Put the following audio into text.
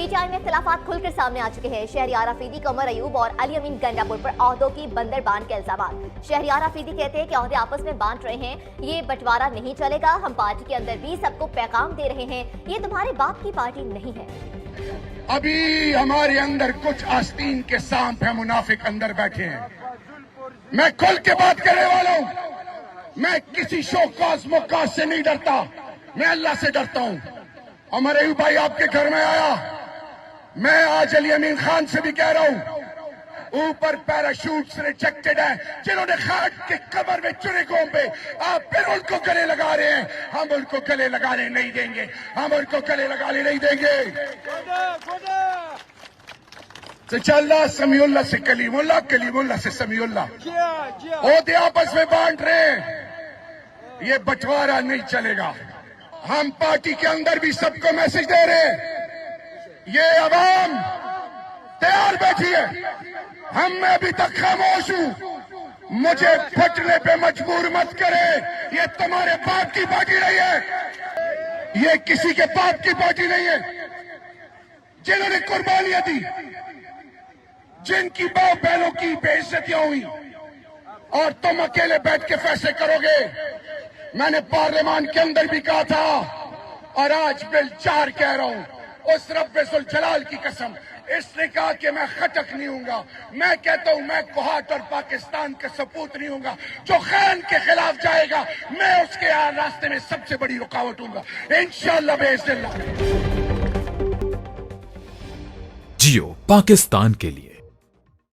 T I में इख्तिलाफात खुलकर सामने आ चुके हैं। शहरियार आफरीदी का उमर अयूब और अली अमीन गंडापुर पर ओहदों की बंदरबान के इल्जाम। शहरियार आफरीदी कहते हैं कि ओहदे आपस में बांट रहे हैं, ये बंटवारा नहीं चलेगा। हम पार्टी के अंदर भी सबको पैगाम दे रहे हैं, ये तुम्हारे बाप की पार्टी नहीं है। अभी हमारे अंदर कुछ आस्तीन के सांप है, मुनाफिक अंदर बैठे हैं। मैं खुल के बात करने वाला हूं। मैं किसी शौकास मुकास से नहीं डरता, मैं अल्लाह से डरता हूं। उमर अयूब भाई आपके घर में आया, मैं आज अली अमीन खान से भी कह रहा हूं, ऊपर पैराशूट से रिजेक्टेड है जिन्होंने खाट के कमर में चुने पे आप फिर उनको गले लगा रहे हैं। हम उनको गले लगाने नहीं देंगे, हम उनको गले लगाने नहीं देंगे। सचल्ला समीउल्लाह से कलीमुल्लाह, कलीमुल्लाह से समीउल्लाह। ओहदे आपस में बांट रहे हैं, ये बंटवारा नहीं चलेगा। हम पार्टी के अंदर भी सबको मैसेज दे रहे हैं, ये अवाम तैयार बैठी है। हम मैं अभी तक खामोश हूं, मुझे फटने पे मजबूर मत करे। ये तुम्हारे बाप की पार्टी नहीं है, ये किसी के बाप की पार्टी नहीं है। जिन्होंने कुर्बानियां दी, जिनकी बाप बहनों की बेइज्जतियां हुई, और तुम अकेले बैठ के फैसले करोगे। मैंने पार्लियामान के अंदर भी कहा था और आज बिल 4 कह रहा हूं, उस रब्बे जलाल की कसम, इसने कहा कि मैं खटक नहीं हूंगा। मैं कहता हूं मैं कोहाट और पाकिस्तान का सपूत नहीं हूंगा। जो खैन के खिलाफ जाएगा, मैं उसके रास्ते में सबसे बड़ी रुकावट हूंगा, इंशाअल्लाह बेइज़्निल्लाह। जियो पाकिस्तान के लिए।